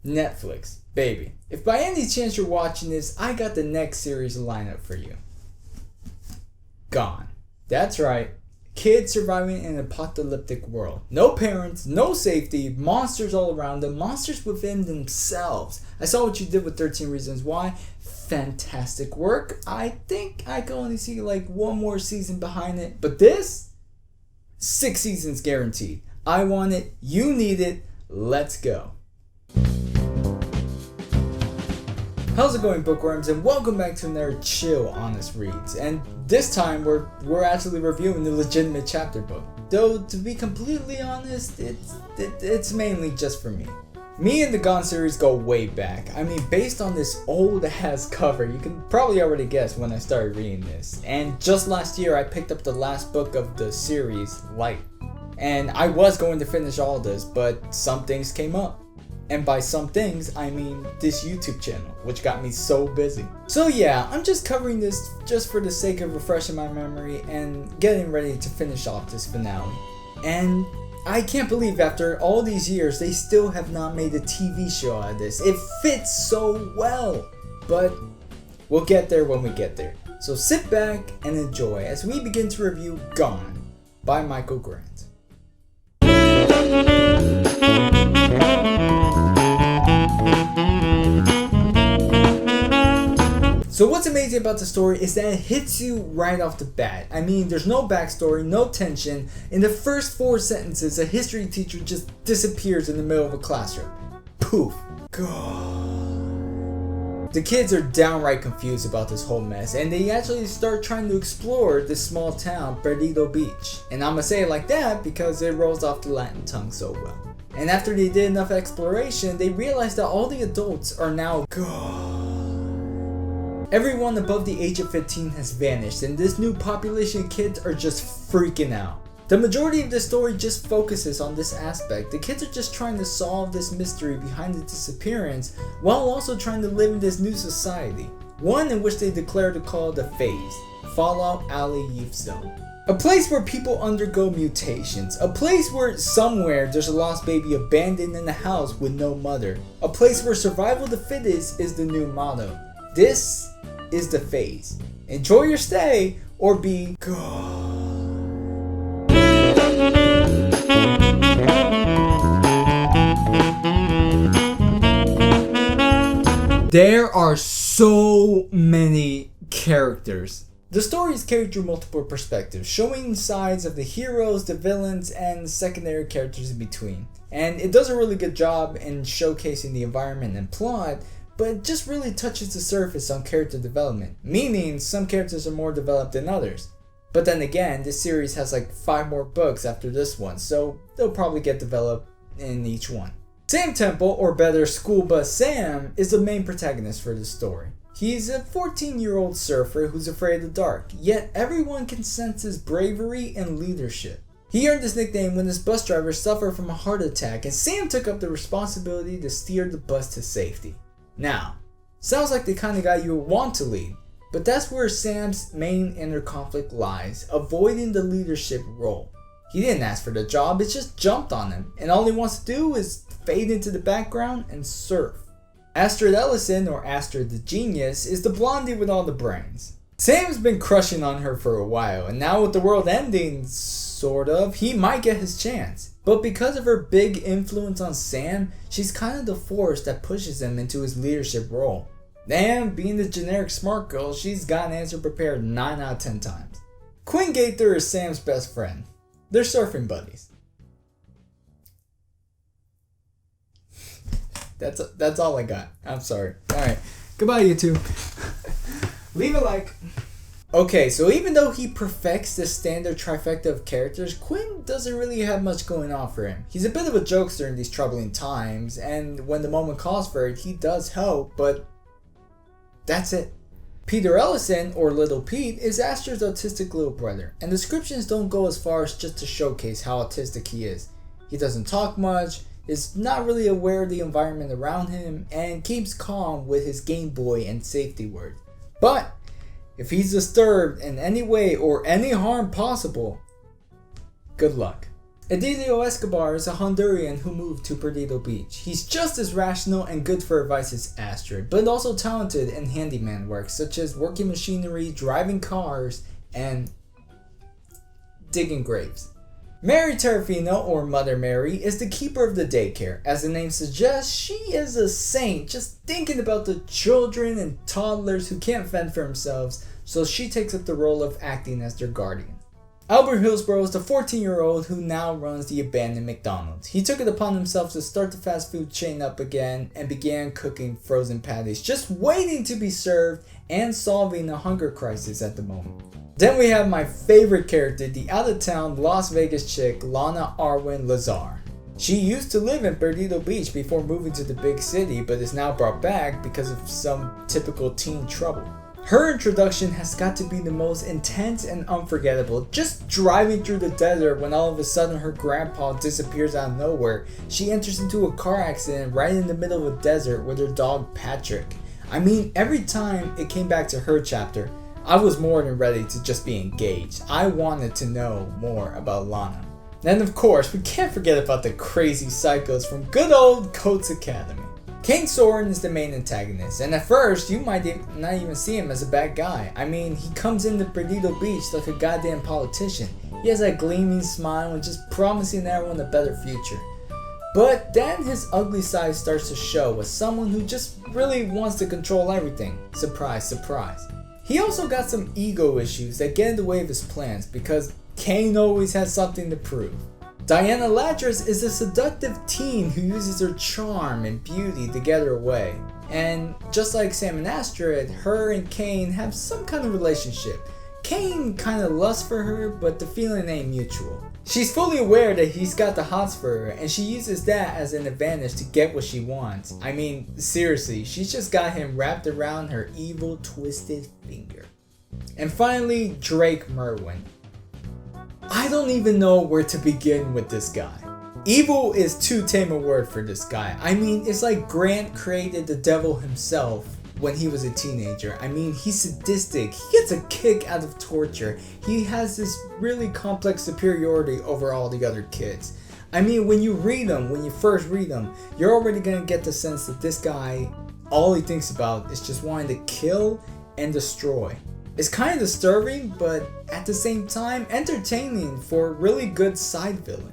Netflix, baby. If by any chance you're watching this, I got the next series lineup for you. Gone. That's right. Kids surviving in an apocalyptic world. No parents, no safety, monsters all around them, monsters within themselves. I saw what you did with 13 Reasons Why. Fantastic work. I think I can only see like one more season behind it. But this? 6 seasons guaranteed. I want it. You need it. Let's go. How's it going, bookworms, and welcome back to another chill honest reads. And this time we're actually reviewing the legitimate chapter book. Though to be completely honest, it's mainly just for me. Me and the Gone series go way back. I mean, based on this old ass cover, you can probably already guess when I started reading this. And just last year I picked up the last book of the series, Light. And I was going to finish all this, but some things came up. And by some things, I mean this YouTube channel, which got me so busy. So yeah, I'm just covering this just for the sake of refreshing my memory and getting ready to finish off this finale. And I can't believe after all these years, they still have not made a TV show out of this. It fits so well, but we'll get there when we get there. So sit back and enjoy as we begin to review Gone by Michael Grant. So what's amazing about the story is that it hits you right off the bat. I mean, there's no backstory, no tension. In the first 4 sentences, a history teacher just disappears in the middle of a classroom. Poof. God. The kids are downright confused about this whole mess, and they actually start trying to explore this small town, Perdido Beach. And I'ma say it like that because it rolls off the Latin tongue so well. And after they did enough exploration, they realized that all the adults are now gone. Everyone above the age of 15 has vanished, and this new population of kids are just freaking out. The majority of the story just focuses on this aspect. The kids are just trying to solve this mystery behind the disappearance while also trying to live in this new society. One in which they declare to call the Phase, Fallout Alley Youth Zone. A place where people undergo mutations. A place where somewhere there's a lost baby abandoned in a house with no mother. A place where survival of the fittest is the new motto. This is the Phase. Enjoy your stay or be gone. There are so many characters. The story is carried through multiple perspectives, showing sides of the heroes, the villains, and secondary characters in between. And it does a really good job in showcasing the environment and plot, but it just really touches the surface on character development, meaning some characters are more developed than others. But then again, this series has like 5 more books after this one, so they'll probably get developed in each one. Sam Temple, or better School Bus Sam, is the main protagonist for the story. He's a 14-year-old surfer who's afraid of the dark, yet everyone can sense his bravery and leadership. He earned this nickname when his bus driver suffered from a heart attack, and Sam took up the responsibility to steer the bus to safety. Now, sounds like the kind of guy you would want to lead, but that's where Sam's main inner conflict lies, avoiding the leadership role. He didn't ask for the job, it just jumped on him, and all he wants to do is fade into the background and surf. Astrid Ellison, or Astrid the Genius, is the blondie with all the brains. Sam's been crushing on her for a while, and now with the world ending, sort of, he might get his chance. But because of her big influence on Sam, she's kind of the force that pushes him into his leadership role. And being the generic smart girl, she's got an answer prepared 9 out of 10 times. Quinn Gaither is Sam's best friend. They're surfing buddies. That's all I got. I'm sorry. Alright. Goodbye, YouTube. Leave a like. Okay, so even though he perfects the standard trifecta of characters, Quinn doesn't really have much going on for him. He's a bit of a jokester in these troubling times, and when the moment calls for it, he does help, but that's it. Peter Ellison, or Little Pete, is Astrid's autistic little brother, and descriptions don't go as far as just to showcase how autistic he is. He doesn't talk much, is not really aware of the environment around him, and keeps calm with his Game Boy and safety word. But if he's disturbed in any way or any harm possible, good luck. Edilio Escobar is a Honduran who moved to Perdido Beach. He's just as rational and good for advice as Astrid, but also talented in handyman work such as working machinery, driving cars, and digging graves. Mary Terrafino, or Mother Mary, is the keeper of the daycare. As the name suggests, she is a saint, just thinking about the children and toddlers who can't fend for themselves, so she takes up the role of acting as their guardian. Albert Hillsborough is the 14-year-old who now runs the abandoned McDonald's. He took it upon himself to start the fast food chain up again and began cooking frozen patties, just waiting to be served and solving a hunger crisis at the moment. Then we have my favorite character, the out-of-town Las Vegas chick, Lana Arwen Lazar. She used to live in Perdido Beach before moving to the big city, but is now brought back because of some typical teen trouble. Her introduction has got to be the most intense and unforgettable. Just driving through the desert when all of a sudden her grandpa disappears out of nowhere. She enters into a car accident right in the middle of a desert with her dog Patrick. I mean, every time it came back to her chapter, I was more than ready to just be engaged. I wanted to know more about Lana. And of course, we can't forget about the crazy psychos from good old Coates Academy. Kane Soren is the main antagonist, and at first you might not even see him as a bad guy. I mean, he comes into Perdido Beach like a goddamn politician. He has that gleaming smile and just promising everyone a better future. But then his ugly side starts to show as someone who just really wants to control everything. Surprise, surprise. He also got some ego issues that get in the way of his plans because Kane always has something to prove. Diana Ladris is a seductive teen who uses her charm and beauty to get her way. And just like Sam and Astrid, her and Kane have some kind of relationship. Kane kinda lusts for her, but the feeling ain't mutual. She's fully aware that he's got the hots for her, and she uses that as an advantage to get what she wants. I mean, seriously, she's just got him wrapped around her evil, twisted finger. And finally, Drake Merwin. I don't even know where to begin with this guy. Evil is too tame a word for this guy. I mean, it's like Grant created the devil himself when he was a teenager. I mean, he's sadistic. He gets a kick out of torture. He has this really complex superiority over all the other kids. I mean, when you first read him, you're already gonna get the sense that this guy, all he thinks about is just wanting to kill and destroy. It's kind of disturbing, but at the same time, entertaining for a really good side villain.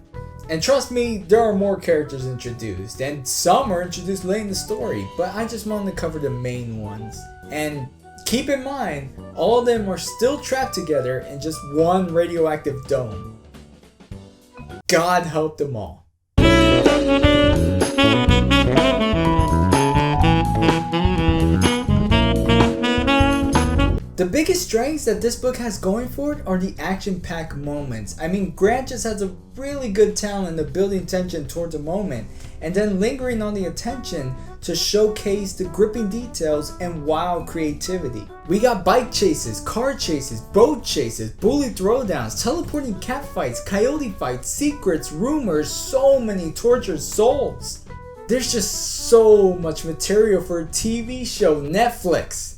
And trust me, there are more characters introduced, and some are introduced late in the story, but I just wanted to cover the main ones. And keep in mind, all of them are still trapped together in just one radioactive dome. God help them all. The biggest strengths that this book has going for it are the action-packed moments. I mean, Grant just has a really good talent of building tension towards a moment and then lingering on the attention to showcase the gripping details and wild creativity. We got bike chases, car chases, boat chases, bully throwdowns, teleporting cat fights, coyote fights, secrets, rumors, so many tortured souls. There's just so much material for a TV show. Netflix,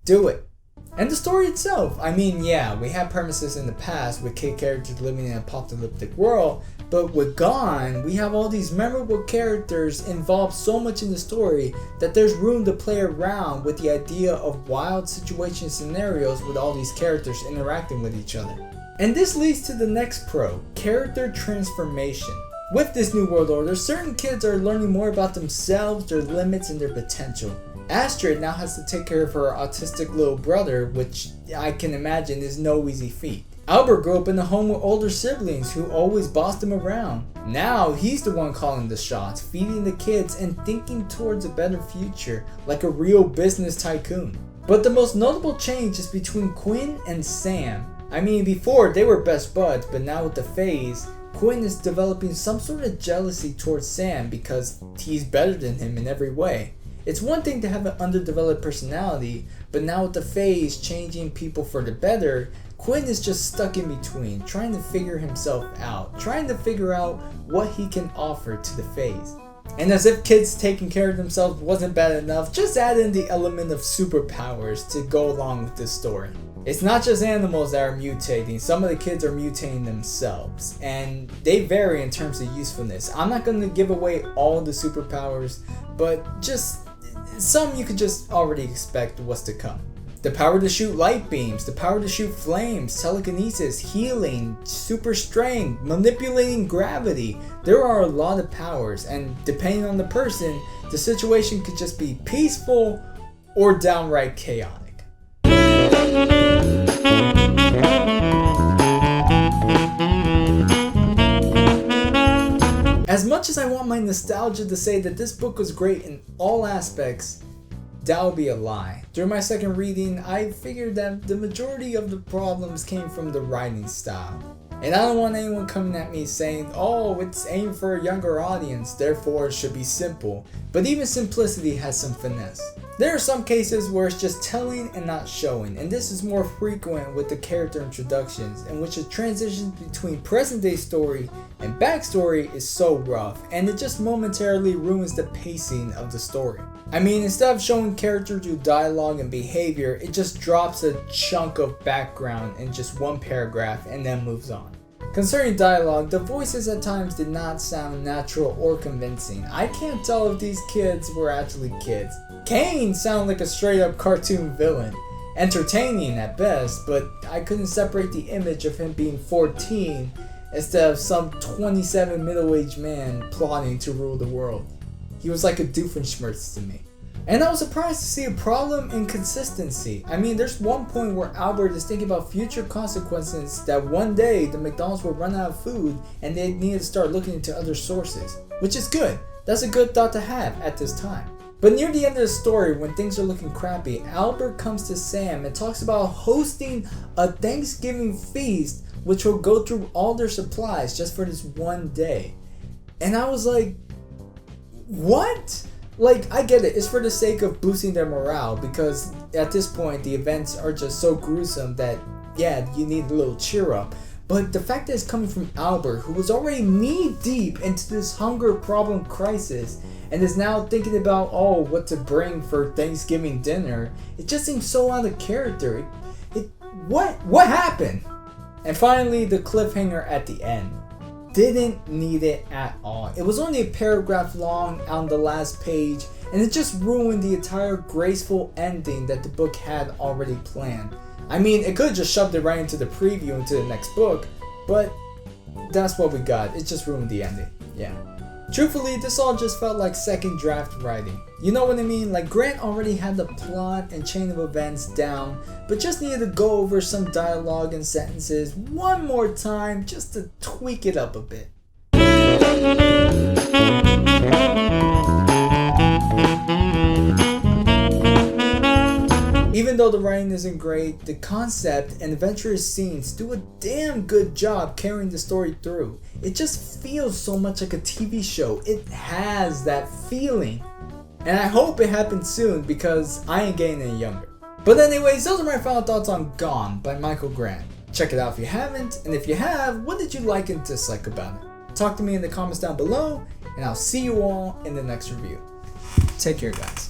do it. And the story itself, I mean, yeah, we had premises in the past with kid characters living in an apocalyptic world, but with Gone, we have all these memorable characters involved so much in the story that there's room to play around with the idea of wild situation scenarios with all these characters interacting with each other. And this leads to the next pro, character transformation. With this new world order, certain kids are learning more about themselves, their limits, and their potential. Astrid now has to take care of her autistic little brother, which I can imagine is no easy feat. Albert grew up in a home with older siblings who always bossed him around. Now he's the one calling the shots, feeding the kids and thinking towards a better future like a real business tycoon. But the most notable change is between Quinn and Sam. I mean, before they were best buds, but now with the phase, Quinn is developing some sort of jealousy towards Sam because he's better than him in every way. It's one thing to have an underdeveloped personality, but now with the phase changing people for the better, Quinn is just stuck in between, trying to figure himself out, trying to figure out what he can offer to the phase. And as if kids taking care of themselves wasn't bad enough, just add in the element of superpowers to go along with this story. It's not just animals that are mutating, some of the kids are mutating themselves, and they vary in terms of usefulness. I'm not going to give away all the superpowers, but just some you could just already expect what's to come. The power to shoot light beams, the power to shoot flames, telekinesis, healing, super strength, manipulating gravity. There are a lot of powers, and depending on the person, the situation could just be peaceful or downright chaotic. As much as I want my nostalgia to say that this book was great in all aspects, that would be a lie. During my second reading, I figured that the majority of the problems came from the writing style. And I don't want anyone coming at me saying, oh, it's aimed for a younger audience, therefore it should be simple. But even simplicity has some finesse. There are some cases where it's just telling and not showing, and this is more frequent with the character introductions, in which the transition between present day story and backstory is so rough, and it just momentarily ruins the pacing of the story. I mean, instead of showing characters through dialogue and behavior, it just drops a chunk of background in just one paragraph and then moves on. Concerning dialogue, the voices at times did not sound natural or convincing. I can't tell if these kids were actually kids. Kane sounded like a straight up cartoon villain. Entertaining at best, but I couldn't separate the image of him being 14 instead of some 27 middle-aged man plotting to rule the world. He was like a Doofenshmirtz to me. And I was surprised to see a problem in consistency. I mean, there's one point where Albert is thinking about future consequences, that one day the McDonald's will run out of food and they need to start looking into other sources. Which is good. That's a good thought to have at this time. But near the end of the story, when things are looking crappy, Albert comes to Sam and talks about hosting a Thanksgiving feast which will go through all their supplies just for this one day. And I was like, what? Like, I get it, it's for the sake of boosting their morale, because at this point the events are just so gruesome that, yeah, you need a little cheer up. But the fact that it's coming from Albert, who was already knee deep into this hunger problem crisis and is now thinking about, oh, what to bring for Thanksgiving dinner, it just seems so out of character. What happened? And finally, the cliffhanger at the end. Didn't need it at all. It was only a paragraph long on the last page, and it just ruined the entire graceful ending that the book had already planned. I mean, it could have just shoved it right into the preview into the next book, but that's what we got. It just ruined the ending. Yeah. Truthfully, this all just felt like second draft writing. You know what I mean? Like, Grant already had the plot and chain of events down, but just needed to go over some dialogue and sentences one more time just to tweak it up a bit. Even though the writing isn't great, the concept and adventurous scenes do a damn good job carrying the story through. It just feels so much like a TV show. It has that feeling. And I hope it happens soon, because I ain't getting any younger. But anyways, those are my final thoughts on Gone by Michael Grant. Check it out if you haven't, and if you have, what did you like and dislike about it? Talk to me in the comments down below, and I'll see you all in the next review. Take care, guys.